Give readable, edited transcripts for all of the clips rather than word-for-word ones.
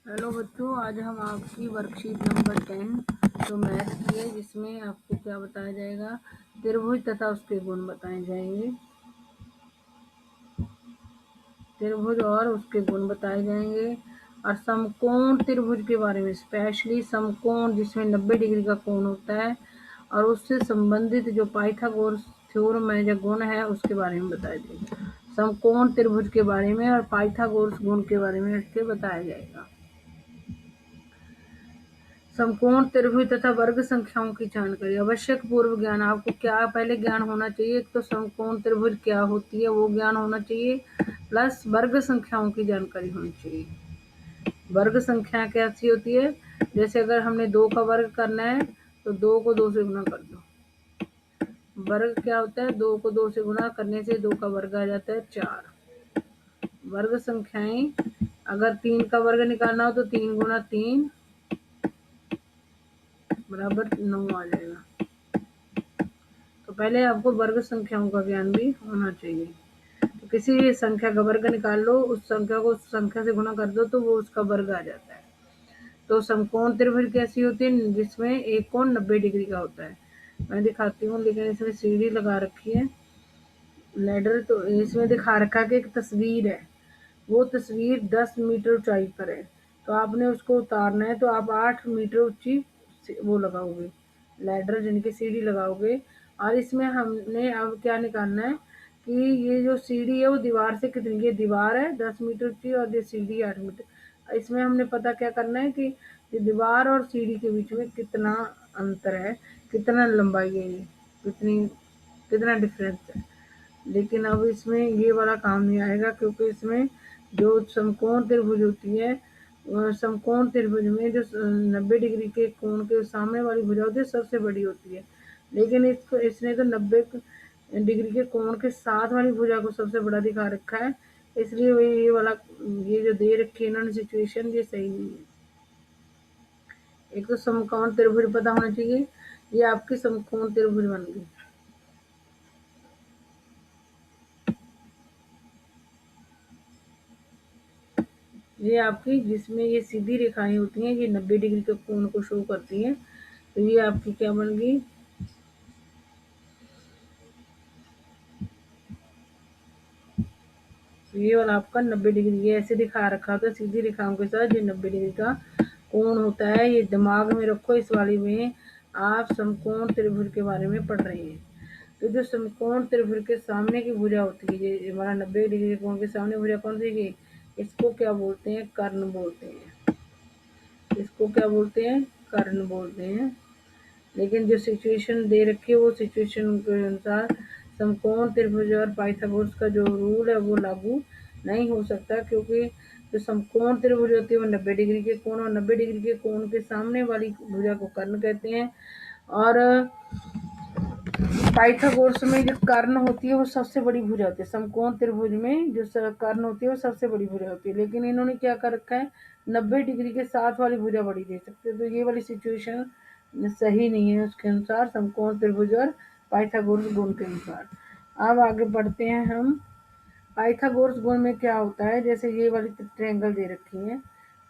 Hello बच्चों, आज हम आपकी वर्कशीट नंबर 10 जो मैथ की है, जिसमें आपको क्या बताया जाएगा, त्रिभुज तथा उसके गुण बताए जाएंगे। त्रिभुज और उसके गुण बताए जाएंगे और समकोण त्रिभुज के बारे में, स्पेशली समकोण जिसमें 90 डिग्री का कोण होता है और उससे संबंधित जो पाइथागोरस थ्योरम है जो गुण है उसके बारे में बताया जाएगा। समकोण त्रिभुज के बारे में और पाइथागोरस गुण के बारे में इसके बताया जाएगा। समकोण त्रिभुज तथा वर्ग संख्याओं की जानकारी। आवश्यक पूर्व ज्ञान, आपको क्या पहले ज्ञान होना चाहिए, एक तो समकोण त्रिभुज क्या होती है वो ज्ञान होना चाहिए, प्लस वर्ग संख्याओं की जानकारी होनी चाहिए। वर्ग संख्या कैसी होती है, जैसे अगर हमने 2 का वर्ग करना है तो 2 को 2 से गुना कर दो। वर्ग क्या होता है, 2 को 2 से गुना करने से 2 का वर्ग आ जाता है 4। वर्ग संख्याएं अगर 3 का वर्ग निकालना हो तो 3 गुना 3 बराबर 9 आ जाएगा। तो पहले आपको वर्ग संख्याओं का ज्ञान भी होना चाहिए। तो किसी भी संख्या का वर्ग निकाल लो, उस संख्या को उस संख्या से गुना कर दो तो वो उसका वर्ग आ जाता है। तो समकोण त्रिभुज कैसी होती है, जिसमें एक कोण 90 डिग्री का होता है। मैं दिखाती हूँ, लेकिन इसमें सीढ़ी लगा रखी है, लैडर। तो इसमें दिखा रखा कि एक तस्वीर है, वो तस्वीर 10 मीटर ऊंचाई पर है, तो आपने उसको उतारना है तो आप 8 मीटर ऊंची वो लगाओगे, लैडर जिनकी सीढ़ी लगाओगे। और इसमें हमने अब क्या निकालना है कि ये जो सीढ़ी है वो दीवार से कितनी, ये दीवार है 10 मीटर ऊंची और ये सीढ़ी 8 मीटर। इसमें हमने पता क्या करना है कि ये दीवार और सीढ़ी के बीच में कितना अंतर है, कितना लंबाई है, ये कितनी कितना डिफरेंस है। लेकिन अब इसमें ये वाला काम नहीं आएगा, क्योंकि इसमें जो समकोण त्रिभुज होती है, समकोण त्रिभुज में जो 90 डिग्री के कोण के सामने वाली भुजा होती है सबसे बड़ी होती है, लेकिन इसने तो 90 डिग्री के कोण के साथ वाली भुजा को सबसे बड़ा दिखा रखा है। इसलिए ये वाला ये जो दे रखी है इन्होंने सिचुएशन, ये सही नहीं है। एक तो समकोण त्रिभुज पता होना चाहिए, ये आपकी समकोण त्रिभुज बन गई। ये आपकी जिसमें ये सीधी रेखाएं होती हैं, ये 90 डिग्री के कोण को शो करती हैं। तो ये आपकी क्या बन गई, ये वाला आपका 90 डिग्री, ये ऐसे दिखा रखा होता है सीधी रेखाओं के साथ, ये 90 डिग्री का कोण होता है। ये दिमाग में रखो, इस वाली में आप समकोण त्रिभुज के बारे में पढ़ रहे हैं। तो जो समकोण त्रिभुज के सामने की भुजा होती है, ये हमारा 90 डिग्री के कोण के सामने भुजा कौन सी है, इसको क्या बोलते हैं, कर्ण बोलते हैं। इसको क्या बोलते हैं, कर्ण बोलते हैं। लेकिन जो सिचुएशन दे रखी है वो सिचुएशन के अनुसार समकोण त्रिभुज और पाइथागोरस का जो रूल है वो लागू नहीं हो सकता, क्योंकि जो समकोण त्रिभुज होती है वो 90 डिग्री के कोण, और 90 डिग्री के कोण के सामने वाली भुजा को कर्ण कहते हैं। और पाइथागोरस में जो कर्ण होती है वो सबसे बड़ी भुजा होती है। समकोण त्रिभुज में जो कर्ण होती है वो सबसे बड़ी भुजा होती है, लेकिन इन्होंने क्या कर रखा है, 90 डिग्री के साथ वाली भुजा बड़ी दे सकते हैं। तो ये वाली सिचुएशन सही नहीं है उसके अनुसार, समकोण त्रिभुज और पाइथागोरस गुण के अनुसार। अब आगे बढ़ते हैं हम। पाइथागोरस गुण में क्या होता है, जैसे ये वाली ट्रायंगल दे रखी है,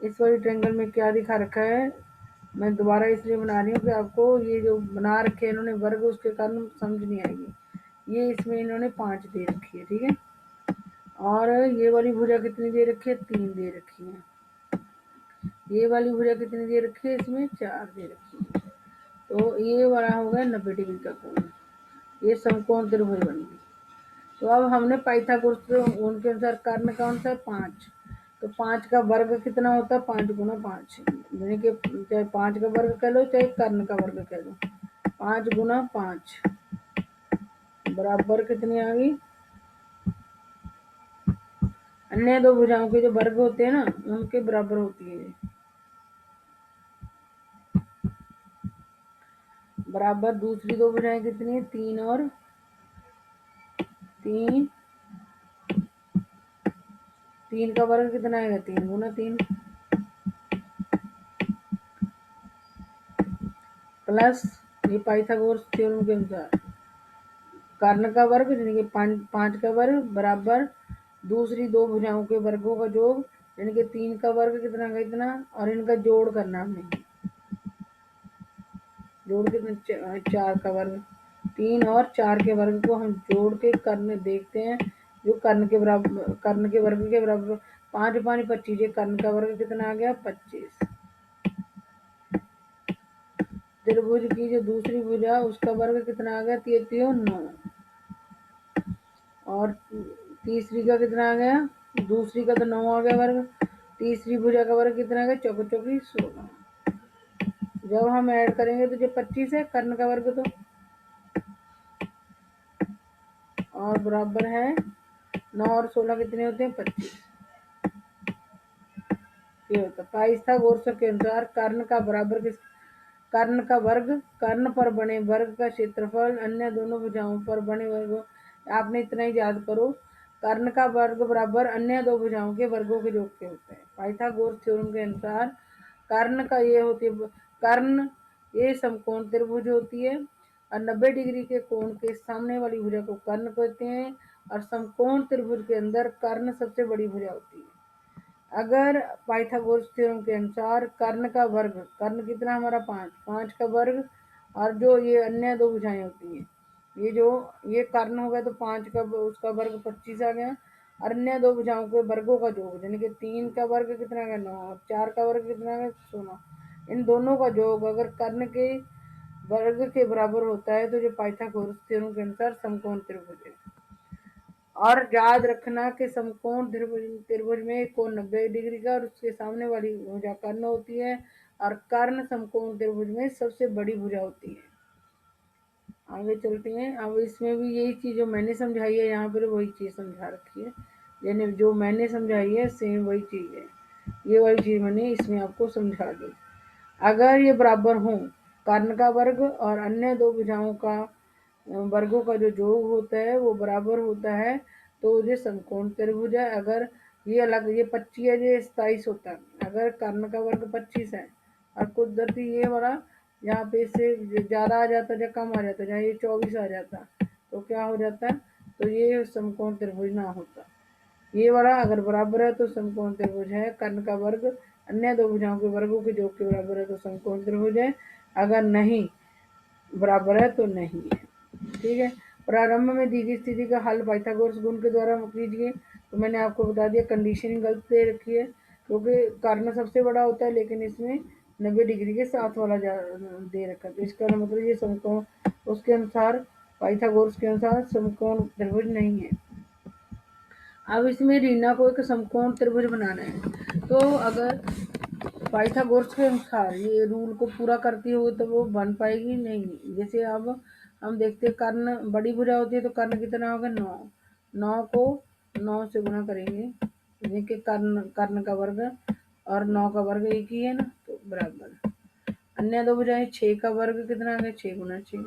इस वाली ट्रायंगल में क्या दिखा रखा है, मैं दोबारा इसलिए बना रही हूँ कि आपको ये जो बना रखे हैं इन्होंने वर्ग, उसके कारण समझ नहीं आएगी। ये इसमें इन्होंने 5 दे रखी है, ठीक है, और ये वाली भुजा कितनी दे रखी है, 3 दे रखी है। ये वाली भुजा कितनी दे रखी है, इसमें 4 दे रखी है। तो ये वाला हो गया 90 डिग्री का कोण, ये समकोण त्रिभुज बन गई। तो अब हमने पाइथागोरस गुण के अनुसार कर्ण कौन सा है, 5। तो 5 का वर्ग कितना होता है, 5 गुना 5, यानी कि चाहे 5 का वर्ग कह लो चाहे कर्ण का वर्ग कह लो, 5 गुना 5 बराबर कितनी आ गई, अन्य दो भुजाओं के जो वर्ग होते हैं ना उनके बराबर होती है। बराबर दूसरी दो भुजाएं कितनी है, 3 और 3, 3 का वर्ग कितना आएगा, 3 गुना 3 प्लस ये पाइथागोरस थ्योरम के अनुसार कर्ण का वर्ग यानी कि 5 का वर्ग बराबर दूसरी दो भुजाओं के वर्गों का योग, यानी कि 3 का वर्ग कितना का इतना, और इनका जोड़ करना हमें, जोड़ कितना 4 का वर्ग, 3 और 4 के वर्ग को हम जोड़ के कर्ण देखते हैं, जो कर्ण के बराबर, कर्ण के वर्ग के बराबर 5 5 25, कर्ण का वर्ग कितना आ गया 25। त्रिभुज की जो दूसरी भुजा उसका वर्ग कितना आ गया 9, और तीसरी का कितना आ गया, दूसरी का तो 9 आ गया वर्ग, तीसरी भुजा का वर्ग कितना आ गया, चौको चौकी 16। जब हम ऐड करेंगे तो जो 25 है कर्ण का वर्ग, तो और बराबर है 9 और 16 कितने होते हैं 25। ये होता पाइथागोरस के अनुसार कर्ण का बराबर किस, कर्ण का वर्ग कर्ण पर बने वर्ग का क्षेत्रफल अन्य दोनों भुजाओं पर बने वर्ग, आपने इतना ही याद करो, कर्ण का वर्ग बराबर अन्य दो भुजाओं के वर्गों के योग के होते हैं। पाइथागोरस थ्योरम के अनुसार कर्ण का ये होती है, कर्ण ये समकोण त्रिभुज होती है, और 90 डिग्री के कोण के सामने वाली भुजा को कर्ण कहते हैं, और समकोण त्रिभुज के अंदर कर्ण सबसे बड़ी भुजा होती है। अगर पाइथागोरस थ्योरम के अनुसार कर्ण का वर्ग, कर्ण कितना हमारा 5, 5 का वर्ग, और जो ये अन्य दो भुजाएं होती हैं, ये जो ये कर्ण हो गया तो 5 का उसका वर्ग 25 आ गया, और अन्य दो भुजाओं के वर्गों का योग, यानी कि 3 का वर्ग कितना है 9, और 4 का वर्ग कितना है 16, इन दोनों का योग अगर कर्ण के वर्ग के बराबर होता है तो जो पाइथागोरस थ्योरम के अनुसार समकोण त्रिभुज है। और याद रखना कि समकोण त्रिभुज में कोण 90 डिग्री का और उसके सामने वाली भुजा कर्ण होती है, और कर्ण समकोण त्रिभुज में सबसे बड़ी भुजा होती है। आगे चलते हैं। अब इसमें भी यही चीज जो मैंने समझाई है यहाँ पर वही चीज समझा रखी है, यानी जो मैंने समझाई है सेम वही चीज है, ये वाली चीज मैंने इसमें आपको समझा दी। अगर ये बराबर हो, कर्ण का वर्ग और अन्य दो भुजाओं का वर्गों का जो योग होता है वो बराबर होता है, तो ये समकोण त्रिभुज है। अगर ये अलग, ये 25 है, ये 27 होता है, अगर कर्ण का वर्ग 25 है और कुदरती ये वाला यहाँ पे से ज्यादा आ जाता या कम आ जाता, जहाँ ये 24 आ जाता तो क्या हो जाता, तो ये समकोण त्रिभुज ना होता। ये वाला अगर बराबर है तो समकोण त्रिभुज है, कर्ण का वर्ग अन्य दो भुजाओं के वर्गों के योग के बराबर है तो समकोण त्रिभुज है, अगर नहीं बराबर है तो नहीं है। ठीक है। प्रारंभ में दी गई स्थिति का हल पाइथागोरस गुण के द्वारा कीजिए। तो मैंने आपको बता दिया कंडीशनिंग गलत दे रखी है, क्योंकि कर्ण सबसे बड़ा होता है लेकिन इसमें 90 डिग्री के साथ वाला दे रखा है, तो इसका मतलब ये समकोण उसके अनुसार पाइथागोरस के अनुसार समकोण त्रिभुज नहीं है। अब इसमें रीना को एक समकोण त्रिभुज बनाना है, तो अगर पाइथागोरस के अनुसार ये रूल को पूरा करती हो तो वो बन पाएगी नहीं। जैसे अब हम देखते हैं कर्ण बड़ी भुजा होती है तो कर्ण कितना होगा 9, 9 को 9 से गुणा करेंगे, देखिए कर्ण कर्ण का वर्ग और 9 का वर्ग एक ही है ना, तो बराबर। अन्य दो भुजाएं 6 का वर्ग कितना आ गया 6 गुना 6,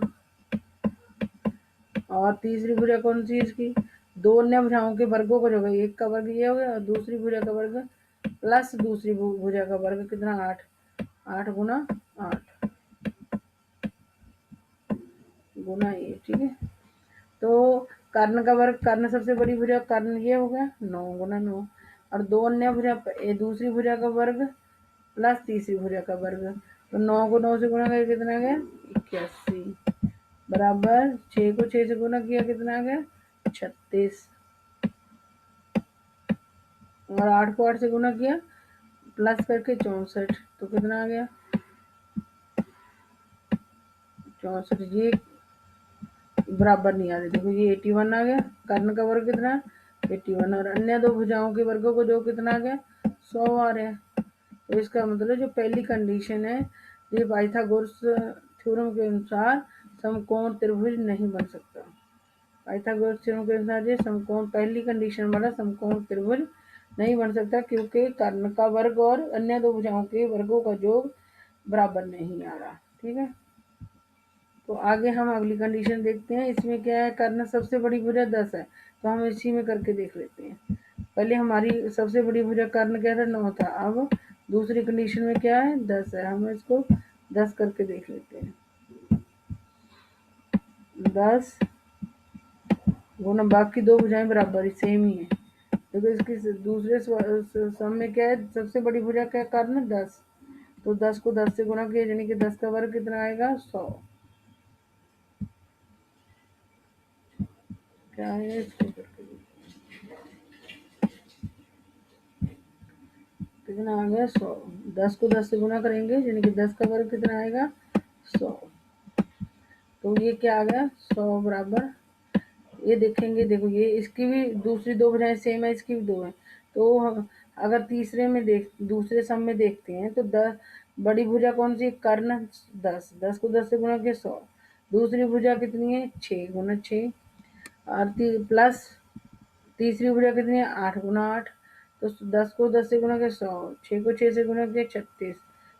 और तीसरी भुजा कौन सी इसकी, दो अन्य भुजाओं के वर्गों का जो है, एक का वर्ग ये हो गया और दूसरी भुजा का वर्ग प्लस दूसरी भुजा का वर्ग कितना 8, 8 गुना 8 गुना ये। ठीक है। तो कर्ण का वर्ग, कर्ण सबसे बड़ी भुजा कर्ण ये हो गया 9 गुना 9, और दो अन्य भुजा दूसरी भुजा का वर्ग प्लस तीसरी भुजा का वर्ग, तो 9 को 9 से गुणा करके कितना गया 81 बराबर 6 को 6 से गुणा किया कितना आ गया 36, और 8 को 8 से गुणा किया प्लस करके 64, तो कितना आ गया 64, ये बराबर नहीं आ रही, देखो ये 81 आ गया, कर्ण का वर्ग कितना 81, और अन्य दो भुजाओं के वर्गों को जो कितना आ गया 100 आ रहा है। तो इसका मतलब जो पहली कंडीशन है, ये पाइथागोरस थ्योरम के अनुसार समकोण त्रिभुज नहीं बन सकता। पाइथागोरस थ्योरम के अनुसार ये समकोण पहली कंडीशन वाला समकोण त्रिभुज नहीं बन सकता, क्योंकि कर्ण का वर्ग और अन्य दो भुजाओं के वर्गों का योग बराबर नहीं आ रहा। ठीक है। तो आगे हम अगली कंडीशन देखते हैं। इसमें क्या है, कर्ण सबसे बड़ी भुजा 10 है, तो हम इसी में करके देख लेते हैं। पहले हमारी सबसे बड़ी भुजा कर्ण क्या था 9 था, अब दूसरी कंडीशन में क्या है 10 है, हम इसको 10 करके देख लेते हैं। 10 गुना बाकी दो भुजाएं बराबर ही सेम ही है, देखो इसकी दूसरे सम में क्या है, सबसे बड़ी भुजा क्या है, कर्ण 10, तो 10 को 10 से गुणा किया, यानी कि 10 का वर्ग कितना आएगा, 100। क्या है इसको करके कितना आ गया, 100। 10 को 10 से गुणा करेंगे, यानी कि 10 का वर्ग कितना आएगा, 100। तो ये क्या आ गया, 100 बराबर, ये देखेंगे, देखो ये इसकी भी दूसरी दो भुजाएं सेम है, इसकी भी दो है, तो हम अगर तीसरे में दूसरे सम में देखते हैं तो 10 बड़ी भुजा कौन सी, कर्ण 10, 10 को 10 से गुणा किया, 100। दूसरी भुजा कितनी है, 6 गुना 6, और प्लस तीसरी भुजा कितनी है, 8 गुना 8, तो 10 को 10 से गुणा किया, 100, 6 को 6 से गुणा किया, 36,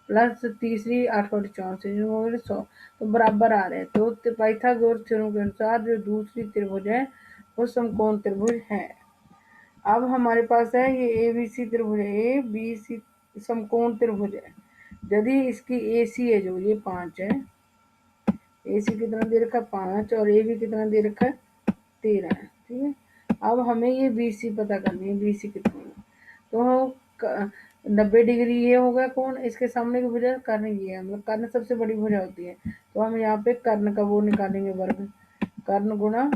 प्लस तीसरी 8 को 64 जो हो गया 100, तो बराबर आ रहे हैं। तो पाइथागोरस थ्योरम के अनुसार जो दूसरी त्रिभुज है वो समकोण त्रिभुज है। अब हमारे पास है ये ए बी सी त्रिभुज है, ए बी सी समकोण त्रिभुज है। यदि इसकी ए सी है, जो ये 5 है, ए सी कितना दे रखा है, 5, और ए बी कितना दे रखा है, 13 है, ठीक है। अब हमें ये बी सी पता करनी है, बी सी कितनी है, तो 90 डिग्री ये होगा कौन, इसके सामने की भुजा कर्ण ये है, मतलब कर्ण सबसे बड़ी भुजा होती है, तो हम यहाँ पे कर्ण का वो निकालेंगे वर्ग, कर्ण गुणा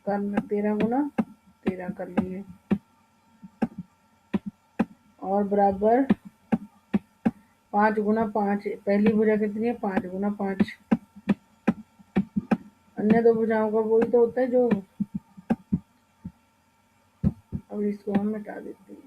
कर्ण 13 गुना 13 कर लिए, और बराबर 5 गुना 5, पहली भुजा कितनी है, 5 गुना 5, अन्य दो भुजाओं का वही तो होता है जो, अब इसको हम मिटा देते हैं।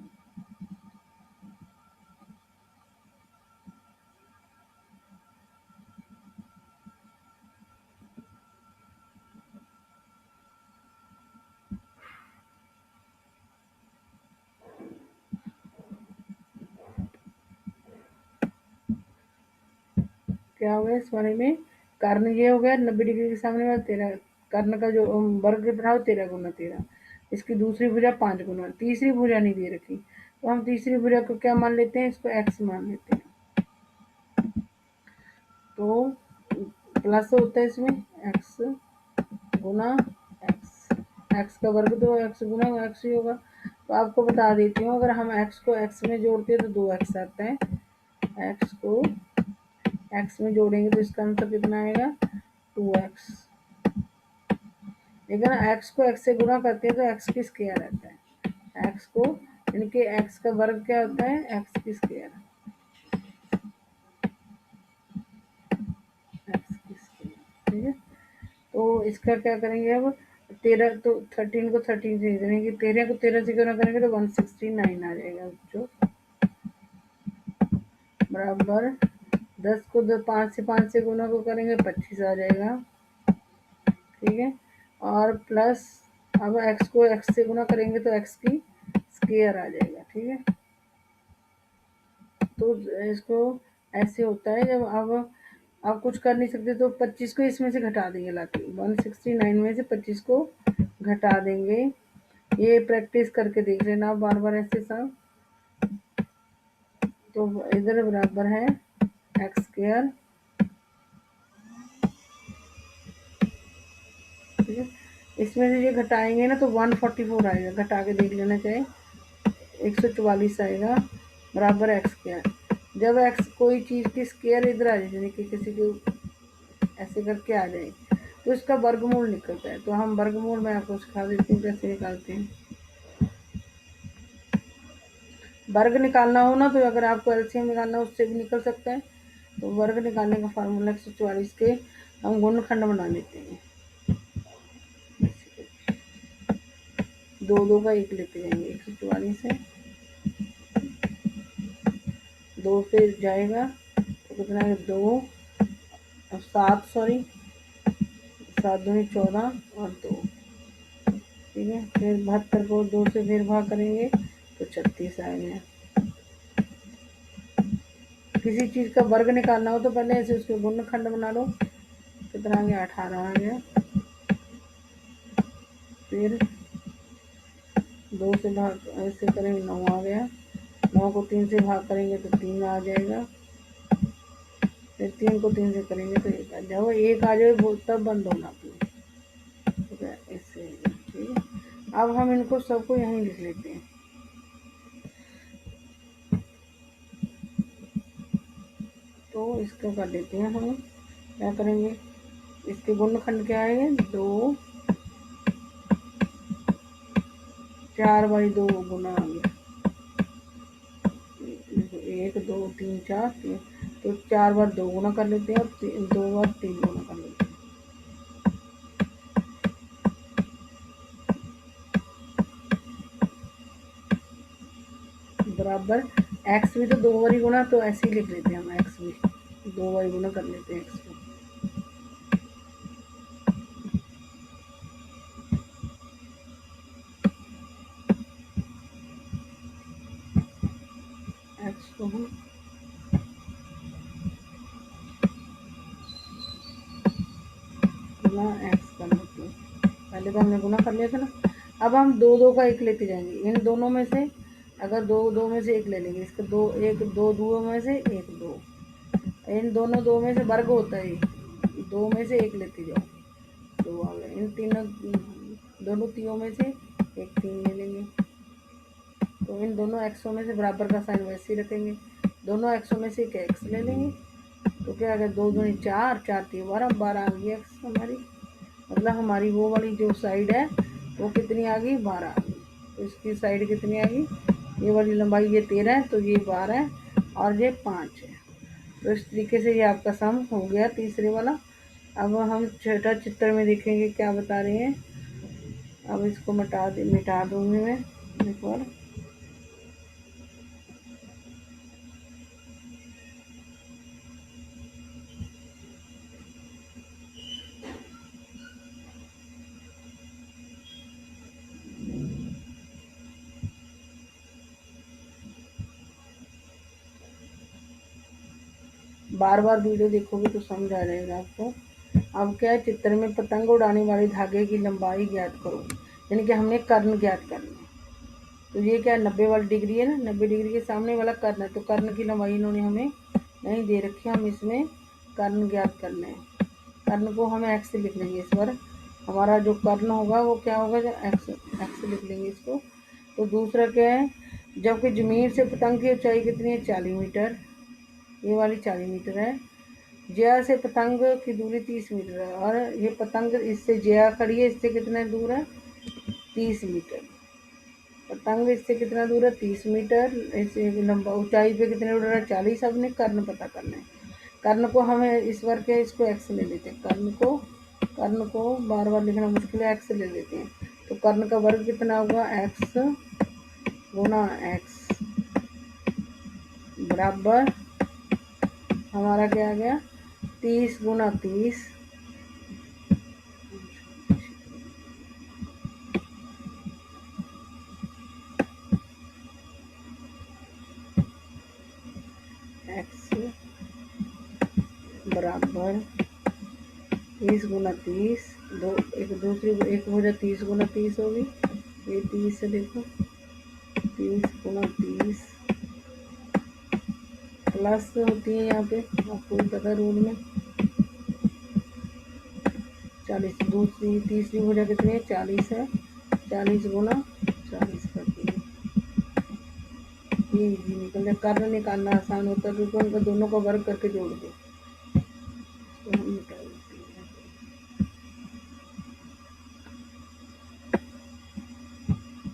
क्या हो गया इस बारे में, कर्ण ये हो गया 90 डिग्री के सामने वाला 13, कर्ण का जो वर्ग कितना हो, 13 गुना 13, इसकी दूसरी भुजा 5 गुना, तीसरी भुजा नहीं दे रखी, तो हम तीसरी भुजा को क्या मान लेते हैं, इसको x मान लेते हैं, तो प्लस होता है इसमें x गुना x का वर्ग तो x गुना x ही होगा। तो आपको बता देती हूँ, अगर हम x को x में जोड़ते हैं तो 2x आता है, x को x में जोड़ेंगे तो इसका आंसर कितना आएगा, 2x। लेकिन x को x से गुणा करते हैं तो x की स्क्वायर आता है, x को, यानी कि x का वर्ग क्या होता है, x की स्क्वायर, x की स्क्वायर, ठीक है। तो इसका क्या करेंगे अब, 13 तो 13 को 13 से करेंगे, 13 को 13 से गुणा करेंगे तो 169 आ जाएगा, जो बराबर 10 को 5 से 5 से गुणा को करेंगे 25 आ जाएगा, ठीक है। और प्लस अब x को x से गुणा करेंगे तो x की स्क्वायर आ जाएगा, ठीक है। तो इसको ऐसे होता है, जब अब आप कुछ कर नहीं सकते तो 25 को इसमें से घटा देंगे, लाके 169 में से 25 को घटा देंगे। ये प्रैक्टिस करके देख लेना आप बार बार ऐसे सब। तो इधर बराबर है एक्स स्क्वायर, ठीक है। इसमें से ये घटाएंगे ना तो 144 आएगा, घटा के देख लेना चाहिए, 144 आएगा बराबर एक्स स्क्वायर। जब एक्स कोई चीज़ की स्क्वायर इधर आ जाए, यानी कि किसी को ऐसे करके आ जाए, तो इसका वर्गमूल निकलता है। तो हम वर्गमूल में आपको सिखा देती हूँ कैसे निकालते हैं। वर्ग निकालना हो ना, तो अगर आपको एलसीएम निकालना हो उससे भी निकल सकता है। तो वर्ग निकालने का फार्मूला 144 के हम गुणनखंड बना लेते हैं, 2 2 का 1 लेते जाएंगे, 144 है 2 से जाएगा तो कितना है, 2 7, सॉरी 7 दूनी 14 और 2, ठीक है। फिर 72 को 2 से फिर भाग करेंगे तो 36 आएगा। किसी चीज़ का वर्ग निकालना हो तो पहले ऐसे उसके गुणनखंड बना लो, कितना आ गया, 18 आ गया। फिर 2 से भाग ऐसे करेंगे 9 आ गया, 9 को 3 से भाग करेंगे तो 3 आ जाएगा। फिर 3 को 3 से करेंगे तो 1 आ जाएगा, 1 आ जाए वो तब बंद होना अपनी, ठीक है। इससे ठीक है। अब हम इनको सबको यहीं लिख लेते हैं, तो इसका कर देते हैं हम, क्या करेंगे, इसके गुणनखंड क्या आएंगे, 2, 4/2 गुना आ गया, 1 2 3 4 3, तो 4 बार 2 गुना कर लेते हैं और 2 बार 3 गुना कर लेते हैं। बराबर एक्स भी तो 2 बार गुना, तो ऐसे ही लिख लेते हैं हम, एक्स भी 2 बार गुना कर लेते हैं एक्स को। एक्स को हम गुना एक्स कर लेते हैं, पहले तो हमने गुना कर लिया था ना। अब हम 2 2 का 1 लेते जाएंगे, इन दोनों में से अगर 2 2 में से 1 ले लेंगे, इसका 2 1 2 2 में से 1 2, इन दोनों 2 में से वर्ग होता है, 2 में से 1 लेते जाओ, 2 आ गए। इन तीनों दोनों तीनों में से 1 3 ले लेंगे, तो इन दोनों एक्सों में से बराबर का साइन वैसे ही रखेंगे, दोनों एक्सों में से 1 एक्स ले लेंगे, तो क्या आ गया, 2 दूनी 4, 4 3 12, 12 आ गई एक्स हमारी। मतलब हमारी वो वाली जो साइड है वो कितनी आ गई, 12 आ गई। तो इसकी साइड कितनी आ गई, ये वाली लंबाई ये 13 है, तो ये 12 है और ये 5 है। तो इस तरीके से ये आपका सम हो गया तीसरे वाला। अब हम छठा चित्र में देखेंगे क्या बता रहे हैं। अब इसको मिटा दूंगी मैं एक बार। बार बार वीडियो देखोगे तो समझ आ जाएगा आपको। अब क्या है, चित्र में पतंग उड़ाने वाले धागे की लंबाई ज्ञात करो, यानी कि हमने कर्ण ज्ञात करना है। तो ये क्या 90 वाली डिग्री है ना, 90 डिग्री के सामने वाला कर्ण है, तो कर्ण की लंबाई इन्होंने हमें नहीं दे रखी, हम इसमें कर्ण ज्ञात करना है। कर्ण को हम एक्स लिख लेंगे इस बार, हमारा जो कर्ण होगा वो क्या होगा, जो एक्स एक्स लिख लेंगे इसको। तो दूसरा क्या है, जबकि जमीन से पतंग की ऊंचाई कितनी है, 40 मीटर, ये वाली 40 मीटर है। जया से पतंग की दूरी 30 मीटर है, और ये पतंग इससे जया खड़ी है, इससे कितना दूर है, 30 मीटर। पतंग इससे कितना दूर है, 30 मीटर। इससे लंबा ऊंचाई पे कितने उड़ रहा है, 40। अब ने कर्ण पता करना है। कर्ण को हमें इस बार के इसको एक्स ले लेते हैं, कर्ण को बार बार लिखना मुश्किल है, एक्स ले लेते हैं। तो कर्ण का वर्ग कितना होगा, एक्स गुना एक्स बराबर हमारा क्या आ गया, 30 गुना 30, एक्स बराबर 30 गुना 30, दो एक दूसरी एक वजह 30 गुना 30 होगी, ये 30 है, देखो 30 गुना 30 प्लस होती है यहाँ पे, आपको भी पता रूल में 40, दूसरी तीसरी वजह कितनी है, 40 है, 40 गुना 40 करती है, ये इजी निकल जाए। कर्ण निकालना आसान होता है क्योंकि उनका दोनों का वर्ग करके जोड़ दो, तो हम निकाल देते हैं।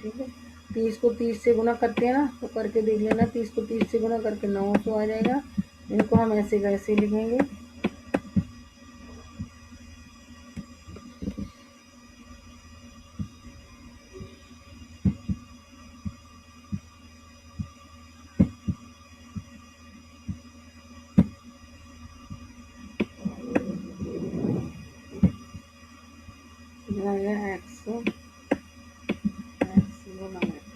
ठीक है, 30 को 30 से गुना करते हैं ना, तो करके देख लेना, 30 को 30 से गुना करके 900 आ जाएगा। इनको हम ऐसे वैसे लिखेंगे, एक्स गुना एक्स,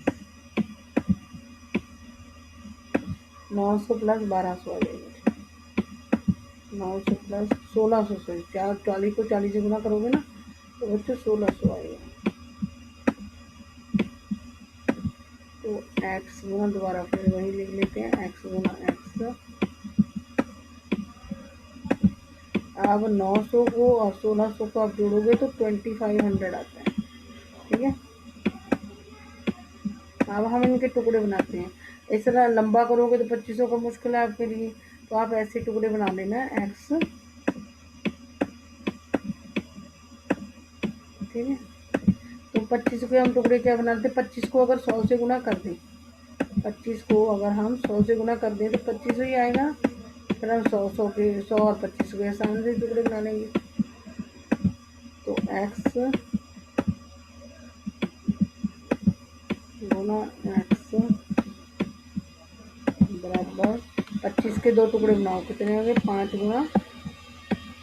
900 प्लस 1200 आ जाएगा, 900 प्लस 1600, सॉरी 40 को 40 से गुना करोगे ना तो बच्चों 1600 आएगा। तो एक्स गुना, दोबारा फिर वही लिख लेते हैं, एक्स गुना एक्स। अब 900 को और 1600 को आप जोड़ोगे तो 2500 आता है। ठीक है, अब हम इनके टुकड़े बनाते हैं। इस तरह लंबा करोगे तो 2500 का मुश्किल है आपके लिए, तो आप ऐसे टुकड़े बना लेना एक्स, ठीक है। तो 25 के हम टुकड़े क्या बनाते हैं, 25 को अगर 100 से गुना कर दें, 25 को अगर हम 100 से गुना कर दें तो 25 ही आएगा। फिर हम 100 के 100 और 25 को आसान से टुकड़े बना लेंगे। तो x गुना x बराबर 25 के 2 टुकड़े बनाओ, कितने होंगे, 5 गुना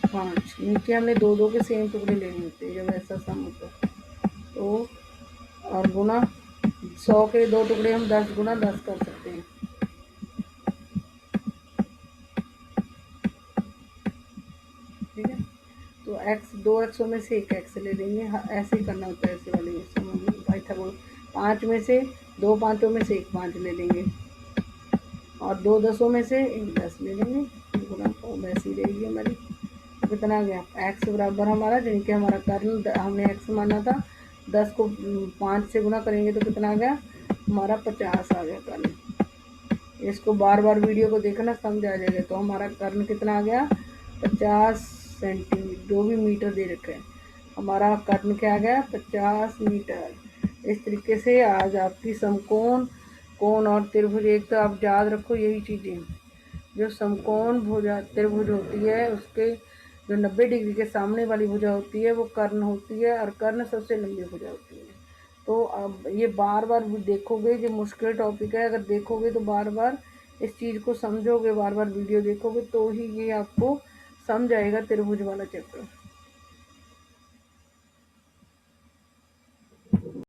5। नीचे हमने 2 के सेम टुकड़े लेने होते हैं जब ऐसा सम होता है। तो और गुना 100 के 2 टुकड़े हम 10 गुना 10 कर सकते हैं, ठीक है। तो x 2 एक्सों में से 1 एक्स ले लेंगे, ऐसे ही करना होता है ऐसे वाले भाई था। 5 में से 2 पाँचों में से 1 5 ले लेंगे, और 2 दसों में से 1 10 ले लेंगे, गुना तो वैसी रहेगी हमारी। कितना आ गया, x बराबर हमारा, यानी कि हमारा कर्ण हमने x माना था, 10 को 5 से गुना करेंगे तो कितना आ गया हमारा 50 आ गया कर्ण। इसको बार बार वीडियो को देखना, समझ आ जाएगा। तो हमारा कर्ण कितना आ गया 50 सेंटीमीटर, जो भी मीटर दे रखे हैं, हमारा कर्ण क्या आ गया 50 मीटर। इस तरीके से आज आपकी समकोण, कोण और त्रिभुज, एक तो आप याद रखो यही चीज़ें, जो समकोण भुजा त्रिभुज होती है उसके जो 90 डिग्री के सामने वाली भुजा होती है वो कर्ण होती है, और कर्ण सबसे लंबी भुजा होती है। तो अब ये बार बार देखोगे, जो मुश्किल टॉपिक है, अगर देखोगे तो बार बार इस चीज़ को समझोगे, बार बार वीडियो देखोगे तो ही ये आपको समझ आएगा त्रिभुज वाला चैप्टर।